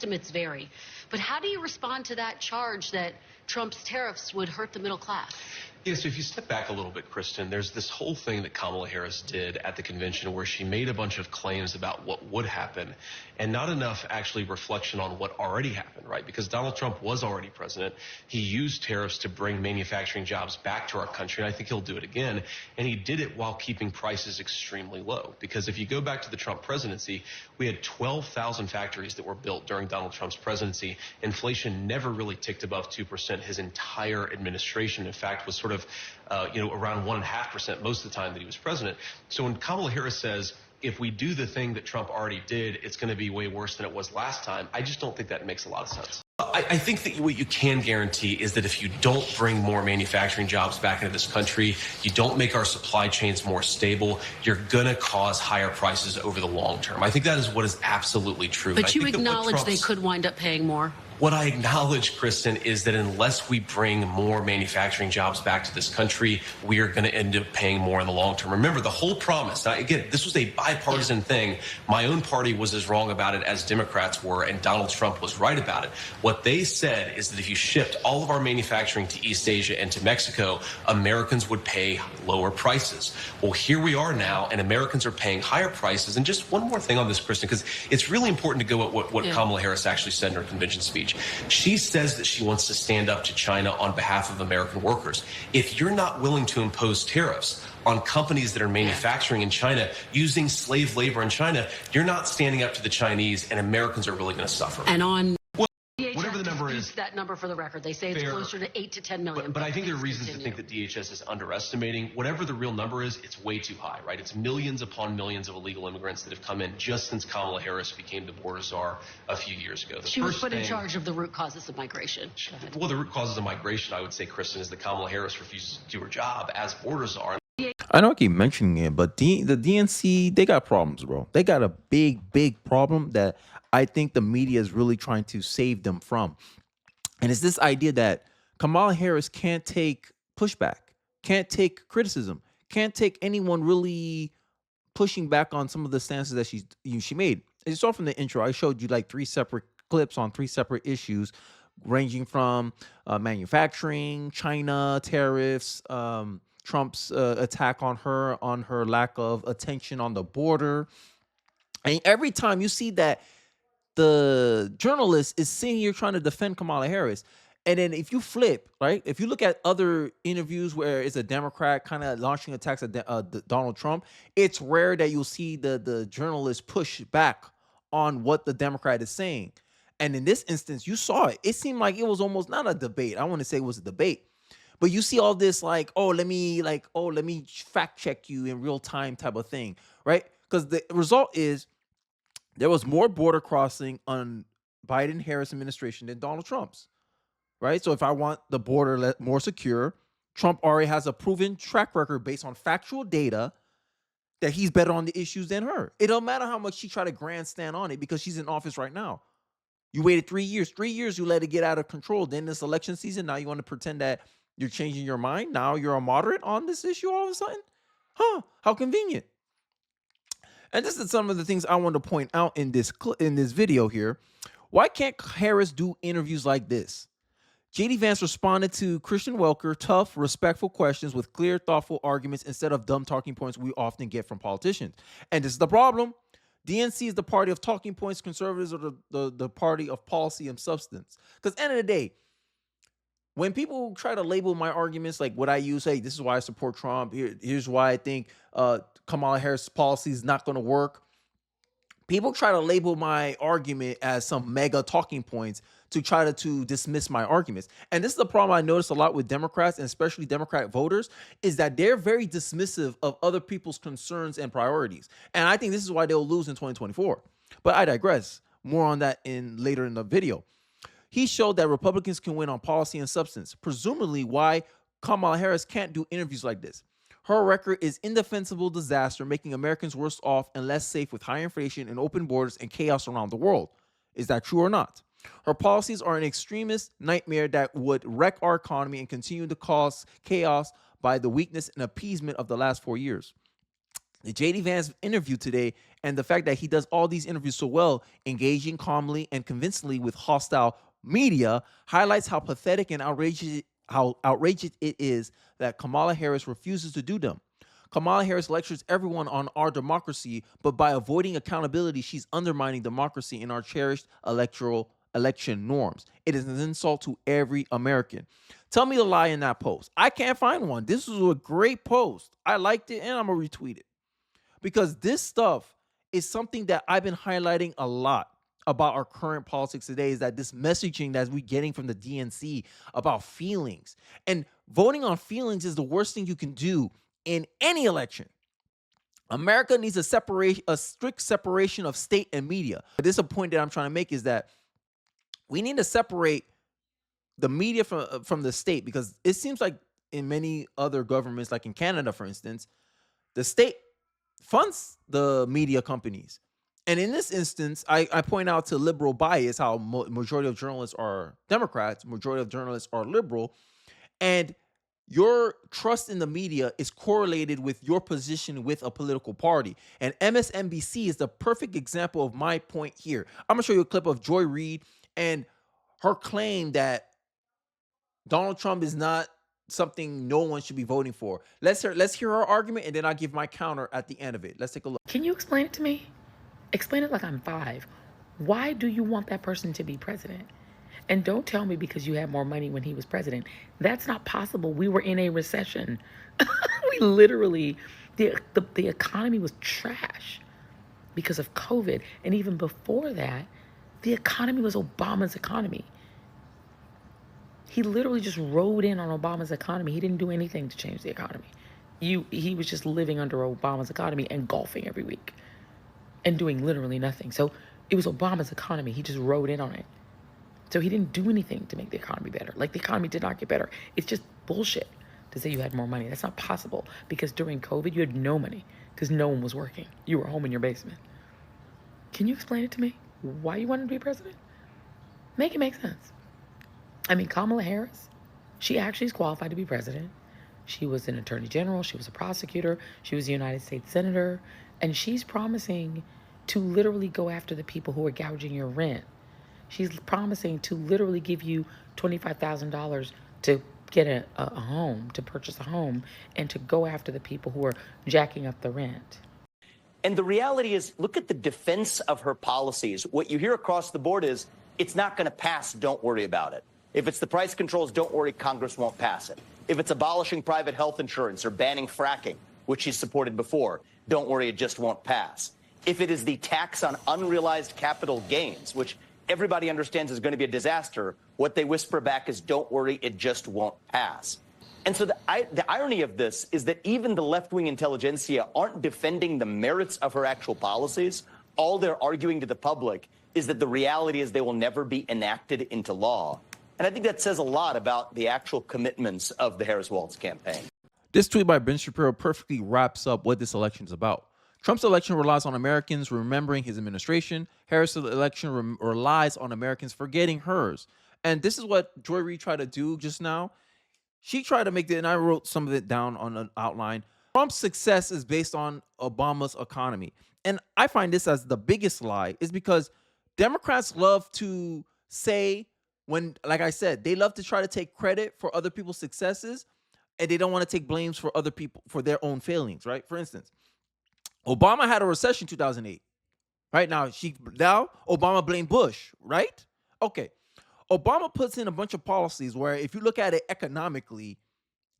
estimates vary. But how do you respond to that charge that Trump's tariffs would hurt the middle class? Yeah, so if you step back a little bit, Kristen, there's this whole thing that Kamala Harris did at the convention where she made a bunch of claims about what would happen and not enough actually reflection on what already happened, right? Because Donald Trump was already president. He used tariffs to bring manufacturing jobs back to our country, and I think he'll do it again. And he did it while keeping prices extremely low. Because if you go back to the Trump presidency, we had 12,000 factories that were built during Donald Trump's presidency. Inflation never really ticked above 2% his entire administration. In fact, was sort of around 1.5% most of the time that he was president. So when Kamala Harris says, if we do the thing that Trump already did, it's going to be way worse than it was last time, I just don't think that makes a lot of sense. I think that what you can guarantee is that if you don't bring more manufacturing jobs back into this country, you don't make our supply chains more stable, you're going to cause higher prices over the long term. I think that is what is absolutely true. But you acknowledge they could wind up paying more? What I acknowledge, Kristen, is that unless we bring more manufacturing jobs back to this country, we are going to end up paying more in the long term. Remember, the whole promise, now, again, this was a bipartisan thing. My own party was as wrong about it as Democrats were, and Donald Trump was right about it. What they said is that if you shipped all of our manufacturing to East Asia and to Mexico, Americans would pay lower prices. Well, here we are now, and Americans are paying higher prices. And just one more thing on this, Kristen, because it's really important to go at what Kamala Harris actually said in her convention speech. She says that she wants to stand up to China on behalf of American workers. If you're not willing to impose tariffs on companies that are manufacturing in China using slave labor in China, you're not standing up to the Chinese, and Americans are really going to suffer. And on whatever the number is, that number for the record, they say it's closer to 8 to 10 million. But I think there are reasons to think that DHS is underestimating. Whatever the real number is, it's way too high, right? It's millions upon millions of illegal immigrants that have come in just since Kamala Harris became the border czar a few years ago. She was put in charge of the root causes of migration. Well, the root causes of migration, I would say, Kristen, is that Kamala Harris refuses to do her job as border czar. I know I keep mentioning it, but the DNC, they got problems, bro. They got a big problem that I think the media is really trying to save them from. And it's this idea that Kamala Harris can't take pushback, can't take criticism, can't take anyone really pushing back on some of the stances that she made. As you saw from the intro, I showed you like 3 separate clips on 3 separate issues, ranging from manufacturing, China, tariffs, Trump's attack on her lack of attention on the border. And every time you see that the journalist is sitting here trying to defend Kamala Harris, and then if you flip, right, if you look at other interviews where it's a Democrat kind of launching attacks at Donald Trump, it's rare that you'll see the journalist push back on what the Democrat is saying. And in this instance, you saw it. It seemed like it was almost not a debate. I want to say it was a debate. But you see all this like, let me fact check you in real time type of thing, right? Because the result is there was more border crossing on Biden-Harris administration than Donald Trump's, right? So if I want the border more secure, Trump already has a proven track record based on factual data that he's better on the issues than her. It don't matter how much she try to grandstand on it because she's in office right now. You waited 3 years. 3 years, you let it get out of control. Then this election season, now you want to pretend that you're changing your mind. Now you're a moderate on this issue all of a sudden? Huh, how convenient. And this is some of the things I want to point out in this video here. Why can't Harris do interviews like this? J.D. Vance responded to Christian Welker, tough, respectful questions with clear, thoughtful arguments instead of dumb talking points we often get from politicians. And this is the problem. DNC is the party of talking points. Conservatives are the party of policy and substance. Because at the end of the day, when people try to label my arguments, like what I use, hey, this is why I support Trump. Here's why I think Kamala Harris' policy is not going to work. People try to label my argument as some mega talking points to try to dismiss my arguments. And this is the problem I notice a lot with Democrats, and especially Democrat voters, is that they're very dismissive of other people's concerns and priorities. And I think this is why they'll lose in 2024. But I digress. More on that later in the video. He showed that Republicans can win on policy and substance, presumably why Kamala Harris can't do interviews like this. Her record is indefensible disaster, making Americans worse off and less safe with high inflation and open borders and chaos around the world. Is that true or not? Her policies are an extremist nightmare that would wreck our economy and continue to cause chaos by the weakness and appeasement of the last 4 years. The JD Vance interview today and the fact that he does all these interviews so well, engaging calmly and convincingly with hostile media, highlights how pathetic and outrageous it is that Kamala Harris refuses to do them. Kamala Harris lectures everyone on our democracy, but by avoiding accountability, she's undermining democracy and our cherished election norms. It is an insult to every American. Tell me the lie in that post. I can't find one. This was a great post. I liked it and I'm going to retweet it. Because this stuff is something that I've been highlighting a lot about our current politics today, is that this messaging that we're getting from the DNC about feelings. And voting on feelings is the worst thing you can do in any election. America needs a strict separation of state and media. This is a point that I'm trying to make, is that we need to separate the media from the state, because it seems like in many other governments, like in Canada, for instance, the state funds the media companies. And in this instance, I point out to liberal bias how majority of journalists are Democrats, majority of journalists are liberal, and your trust in the media is correlated with your position with a political party. And MSNBC is the perfect example of my point here. I'm gonna show you a clip of Joy Reid and her claim that Donald Trump is not something no one should be voting for. Let's hear her argument, and then I'll give my counter at the end of it. Let's take a look. Can you explain it to me? Explain it like I'm 5. Why do you want that person to be president? And don't tell me because you had more money when he was president. That's not possible. We were in a recession. We literally, the economy was trash because of COVID. And even before that, the economy was Obama's economy. He literally just rode in on Obama's economy. He didn't do anything to change the economy. He was just living under Obama's economy and golfing every week and doing literally nothing. So it was Obama's economy. He just rode in on it. So he didn't do anything to make the economy better. Like, the economy did not get better. It's just bullshit to say you had more money. That's not possible, because during COVID, you had no money because no one was working. You were home in your basement. Can you explain it to me? Why you wanted to be president? Make it make sense. I mean, Kamala Harris, she actually is qualified to be president. She was an attorney general. She was a prosecutor. She was a United States senator. And she's promising to literally go after the people who are gouging your rent. She's promising to literally give you $25,000 to get a home, to purchase a home, and to go after the people who are jacking up the rent. And the reality is, look at the defense of her policies. What you hear across the board is, it's not going to pass, don't worry about it. If it's the price controls, don't worry, Congress won't pass it. If it's abolishing private health insurance or banning fracking, which she's supported before, don't worry, it just won't pass. If it is the tax on unrealized capital gains, which everybody understands is going to be a disaster, what they whisper back is, don't worry, it just won't pass. And so the irony of this is that even the left-wing intelligentsia aren't defending the merits of her actual policies. All they're arguing to the public is that the reality is they will never be enacted into law. And I think that says a lot about the actual commitments of the Harris-Walz campaign. This tweet by Ben Shapiro perfectly wraps up what this election is about. Trump's election relies on Americans remembering his administration. Harris' election relies on Americans forgetting hers. And this is what Joy Reid tried to do just now. She tried to make it, and I wrote some of it down on an outline. Trump's success is based on Obama's economy. And I find this as the biggest lie, is because Democrats love to say, when, like I said, they love to try to take credit for other people's successes, and they don't want to take blames for other people for their own failings, right? For instance, Obama had a recession in 2008, right? Now Obama blamed Bush, right? Okay. Obama puts in a bunch of policies where, if you look at it economically,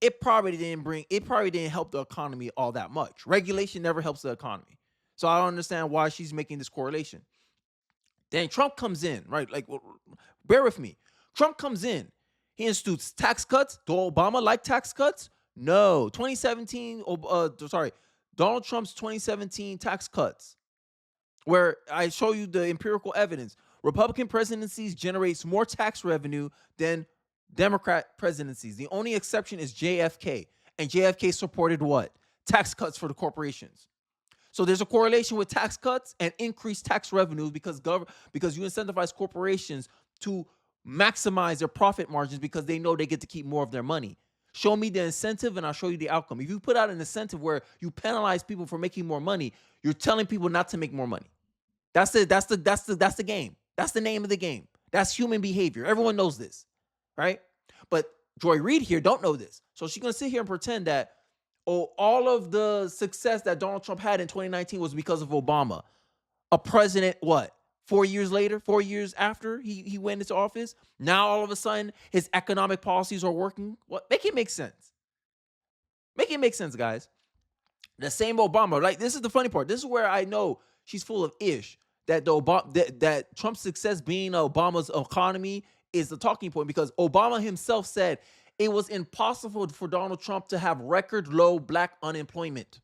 it probably didn't help the economy all that much. Regulation never helps the economy. So I don't understand why she's making this correlation. Then Trump comes in, right? Like, bear with me. Trump comes in. He institutes tax cuts. Do Obama like tax cuts? No. Donald Trump's 2017 tax cuts, where I show you the empirical evidence. Republican presidencies generates more tax revenue than Democrat presidencies. The only exception is JFK. And JFK supported what? Tax cuts for the corporations. So there's a correlation with tax cuts and increased tax revenues because you incentivize corporations to maximize their profit margins because they know they get to keep more of their money. Show me the incentive and I'll show you the outcome. If you put out an incentive where you penalize people for making more money, you're telling people not to make more money. That's the game. That's the name of the game. That's human behavior. Everyone knows this, right? But Joy Reid here don't know this. So she's going to sit here and pretend that, oh, all of the success that Donald Trump had in 2019 was because of Obama. A president, what? 4 years later, 4 years after he went into office, now all of a sudden his economic policies are working. What? Make it make sense. Make it make sense, guys. The same Obama, like this is the funny part. This is where I know she's full of ish. That that Trump's success being Obama's economy is the talking point, because Obama himself said it was impossible for Donald Trump to have record low black unemployment.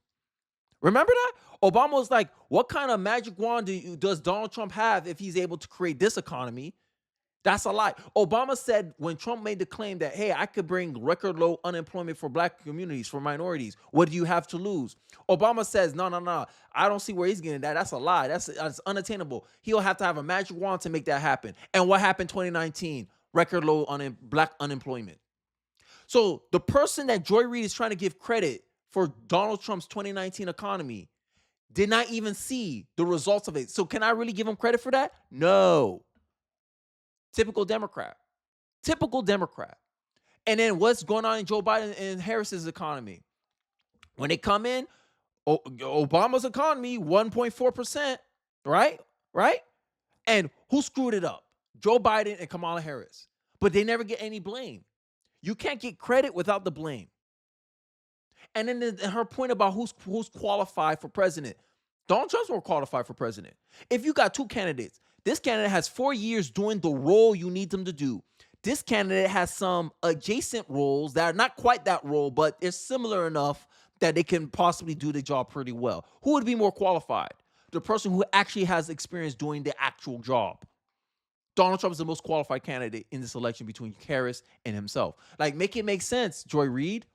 Remember that? Obama was like, what kind of magic wand does Donald Trump have if he's able to create this economy? That's a lie. Obama said when Trump made the claim that, hey, I could bring record low unemployment for black communities, for minorities. What do you have to lose? Obama says, no. I don't see where he's getting that. That's a lie. That's unattainable. He'll have to have a magic wand to make that happen. And what happened 2019? Record low black unemployment. So the person that Joy Reid is trying to give credit for Donald Trump's 2019 economy did not even see the results of it. So can I really give him credit for that? No. Typical Democrat. And then what's going on in Joe Biden and Harris's economy? When they come in, Obama's economy, 1.4%, right? And who screwed it up? Joe Biden and Kamala Harris. But they never get any blame. You can't get credit without the blame. And then her point about who's qualified for president. Donald Trump's more qualified for president. If you got two candidates, this candidate has 4 years doing the role you need them to do. This candidate has some adjacent roles that are not quite that role, but it's similar enough that they can possibly do the job pretty well. Who would be more qualified? The person who actually has experience doing the actual job. Donald Trump is the most qualified candidate in this election between Harris and himself. Like, make it make sense, Joy Reid.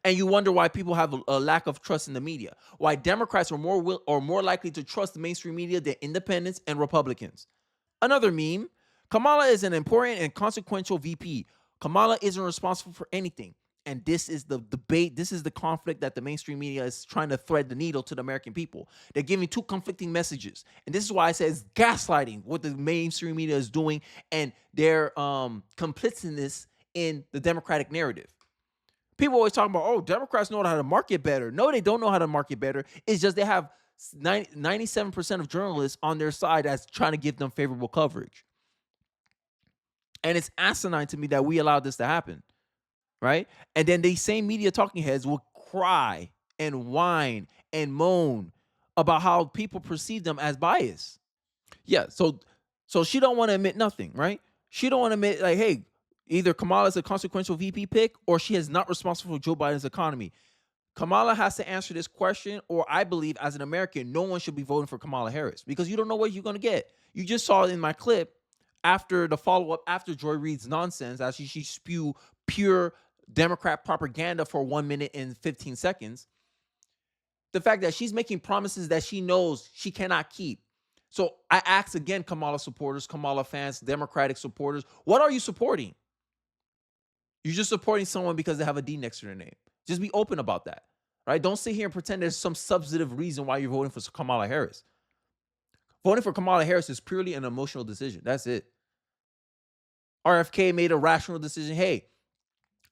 And you wonder why people have a lack of trust in the media. Why Democrats are more likely to trust the mainstream media than independents and Republicans. Another meme. Kamala is an important and consequential VP. Kamala isn't responsible for anything. And this is the debate. This is the conflict that the mainstream media is trying to thread the needle to the American people. They're giving two conflicting messages. And this is why I say it's gaslighting what the mainstream media is doing and their complicitness in the Democratic narrative. People always talk about, oh, Democrats know how to market better. No, they don't know how to market better. It's just they have 97% of journalists on their side that's trying to give them favorable coverage. And it's asinine to me that we allowed this to happen, right? And then these same media talking heads will cry and whine and moan about how people perceive them as biased. Yeah, so she don't want to admit nothing, right? She don't want to admit, like, hey, either Kamala is a consequential VP pick or she is not responsible for Joe Biden's economy. Kamala has to answer this question, or I believe as an American, no one should be voting for Kamala Harris because you don't know what you're going to get. You just saw in my clip after the follow-up, after Joy Reid's nonsense, as she spew pure Democrat propaganda for 1 minute and 15 seconds, the fact that she's making promises that she knows she cannot keep. So I ask again, Kamala supporters, Kamala fans, Democratic supporters, what are you supporting? You're just supporting someone because they have a D next to their name. Just be open about that, right? Don't sit here and pretend there's some substantive reason why you're voting for Kamala Harris. Voting for Kamala Harris is purely an emotional decision. That's it. RFK made a rational decision. Hey,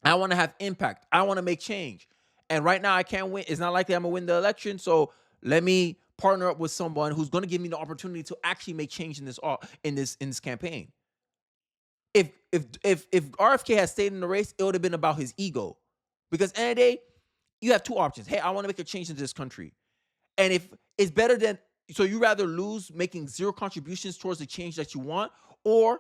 I want to have impact. I want to make change. And right now I can't win. It's not likely I'm going to win the election. So let me partner up with someone who's going to give me the opportunity to actually make change in this campaign. If RFK had stayed in the race, it would have been about his ego. Because at the end of the day, you have two options. Hey, I want to make a change in this country. And if it's better than, so you rather lose making zero contributions towards the change that you want, or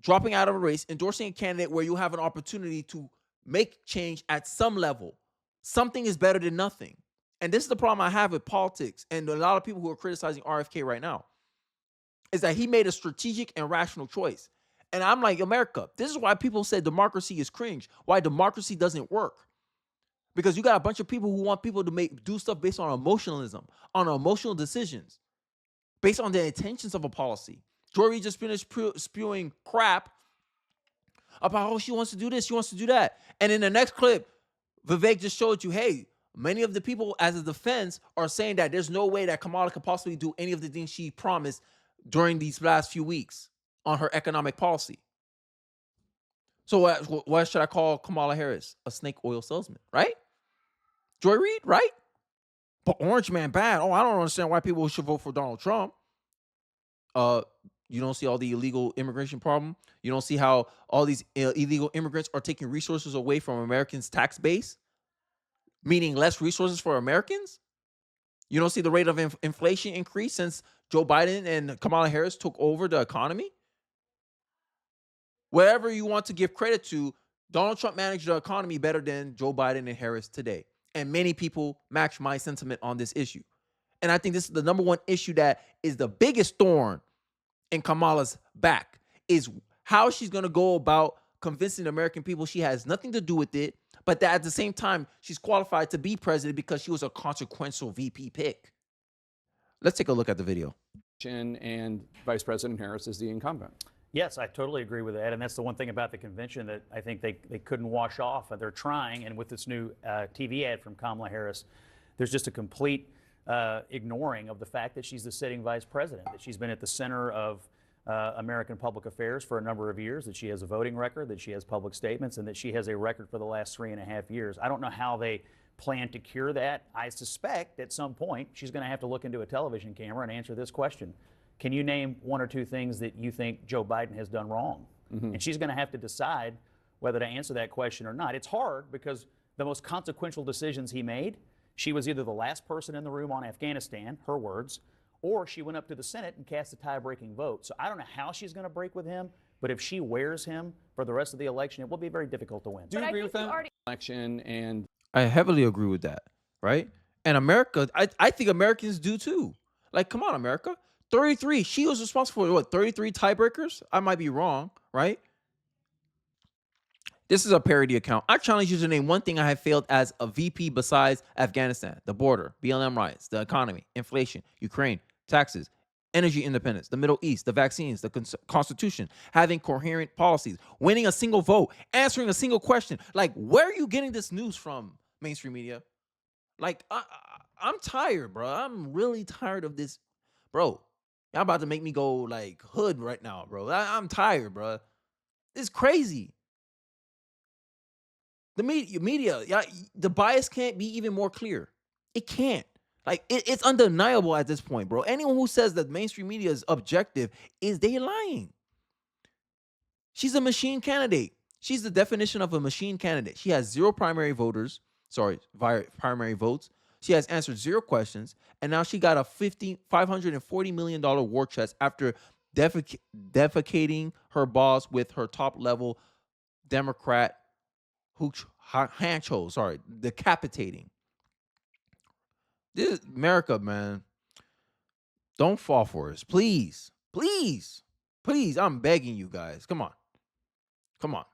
dropping out of a race, endorsing a candidate where you have an opportunity to make change at some level. Something is better than nothing. And this is the problem I have with politics and a lot of people who are criticizing RFK right now, is that he made a strategic and rational choice. And I'm like, America, this is why people say democracy is cringe, why democracy doesn't work. Because you got a bunch of people who want people to do stuff based on emotionalism, on emotional decisions, based on the intentions of a policy. Jory just finished spewing crap about, oh, she wants to do this, she wants to do that. And in the next clip, Vivek just showed you, hey, many of the people as a defense are saying that there's no way that Kamala could possibly do any of the things she promised during these last few weeks on her economic policy. So what should I call Kamala Harris? A snake oil salesman, right? Joy Reid, right? But Orange Man bad. Oh, I don't understand why people should vote for Donald Trump. You don't see all the illegal immigration problem. You don't see how all these illegal immigrants are taking resources away from Americans' tax base, meaning less resources for Americans. You don't see the rate of inflation increase since Joe Biden and Kamala Harris took over the economy. Wherever you want to give credit to, Donald Trump managed the economy better than Joe Biden and Harris today. And many people match my sentiment on this issue. And I think this is the number one issue that is the biggest thorn in Kamala's back, is how she's going to go about convincing the American people she has nothing to do with it, but that at the same time, she's qualified to be president because she was a consequential VP pick. Let's take a look at the video. And Vice President Harris is the incumbent. Yes, I totally agree with that. And that's the one thing about the convention that I think they couldn't wash off. They're trying. And with this new TV ad from Kamala Harris, there's just a complete ignoring of the fact that she's the sitting vice president, that she's been at the center of American public affairs for a number of years, that she has a voting record, that she has public statements, and that she has a record for the last 3.5 years. I don't know how they plan to cure that. I suspect at some point she's going to have to look into a television camera and answer this question. Can you name one or two things that you think Joe Biden has done wrong? And she's going to have to decide whether to answer that question or not. It's hard because the most consequential decisions he made, she was either the last person in the room on Afghanistan, her words, or she went up to the Senate and cast a tie-breaking vote. So I don't know how she's going to break with him, but if she wears him for the rest of the election, it will be very difficult to win. Do you agree with that? Election, and I heavily agree with that, right? And America, I think Americans do too. Like, come on, America. 33. She was responsible for what, 33 tiebreakers? I might be wrong, right? This is a parody account. I challenge you to name one thing I have failed as a VP besides Afghanistan, the border, BLM riots, the economy, inflation, Ukraine, taxes, energy independence, the Middle East, the vaccines, the Constitution, having coherent policies, winning a single vote, answering a single question. Like, where are you getting this news from, mainstream media? Like, I'm tired, bro. I'm really tired of this, bro. Y'all about to make me go like hood right now, bro. I'm tired, bro. It's crazy. The media, the bias can't be even more clear. It can't. Like, it's undeniable at this point, bro. Anyone who says that mainstream media is objective they lying. She's a machine candidate. She's the definition of a machine candidate. She has zero primary votes. She has answered zero questions, and now she got a $540 million war chest after defecating her boss with her top-level Democrat decapitating. This is America, man. Don't fall for us. Please. Please. Please, I'm begging you guys. Come on. Come on.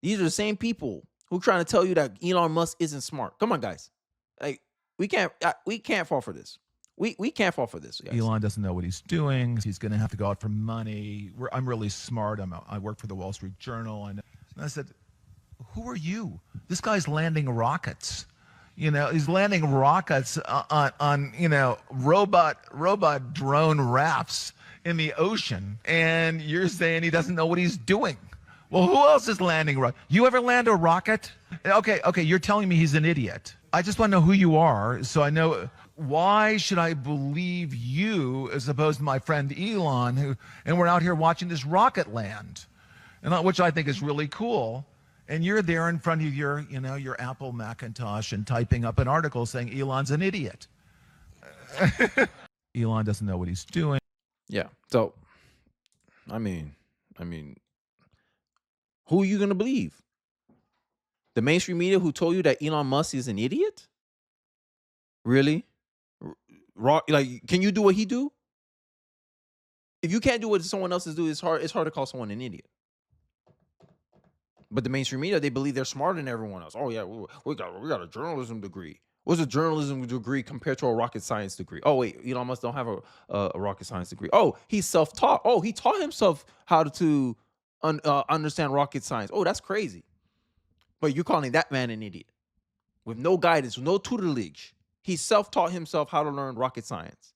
These are the same people who are trying to tell you that Elon Musk isn't smart. Come on, guys. Like, we can't fall for this. We can't fall for this, guys. Elon doesn't know what he's doing. He's going to have to go out for money. I'm really smart. I work for the Wall Street Journal. And I said, who are you? This guy's landing rockets. He's landing rockets on robot drone rafts in the ocean. And you're saying he doesn't know what he's doing. Well, who else is landing rockets? You ever land a rocket? Okay, you're telling me he's an idiot. I just want to know who you are so I know. Why should I believe you as opposed to my friend Elon, and we're out here watching this rocket land, which I think is really cool. And you're there in front of your Apple Macintosh and typing up an article saying Elon's an idiot. Elon doesn't know what he's doing. Yeah. So, I mean, who are you going to believe? The mainstream media who told you that Elon Musk is an idiot? Really? Like, can you do what he do? If you can't do what someone else is doing, it's hard to call someone an idiot. But the mainstream media, they believe they're smarter than everyone else. Oh yeah, we got a journalism degree. What's a journalism degree compared to a rocket science degree? Oh wait, Elon Musk don't have a rocket science degree. Oh, he's self-taught. Oh, he taught himself how to understand rocket science. Oh, that's crazy. But you're calling that man an idiot with no guidance, with no tutelage. He self-taught himself how to learn rocket science.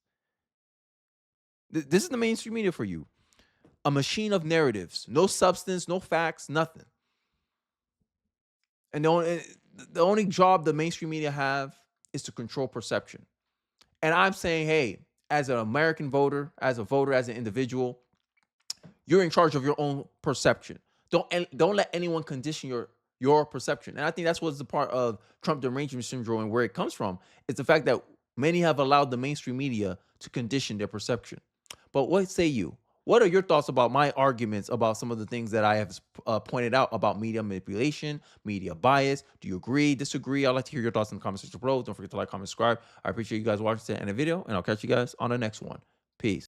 This is the mainstream media for you. A machine of narratives, no substance, no facts, nothing. And the only job the mainstream media have is to control perception. And I'm saying, hey, as an American voter, as an individual, you're in charge of your own perception. Don't let anyone condition your perception. And I think that's what's the part of Trump derangement syndrome and where it comes from. It's the fact that many have allowed the mainstream media to condition their perception. But what say you? What are your thoughts about my arguments about some of the things that I have pointed out about media manipulation, media bias? Do you agree, disagree? I'd like to hear your thoughts in the comment section below. Don't forget to like, comment, subscribe. I appreciate you guys watching to the end of the video, and I'll catch you guys on the next one. Peace.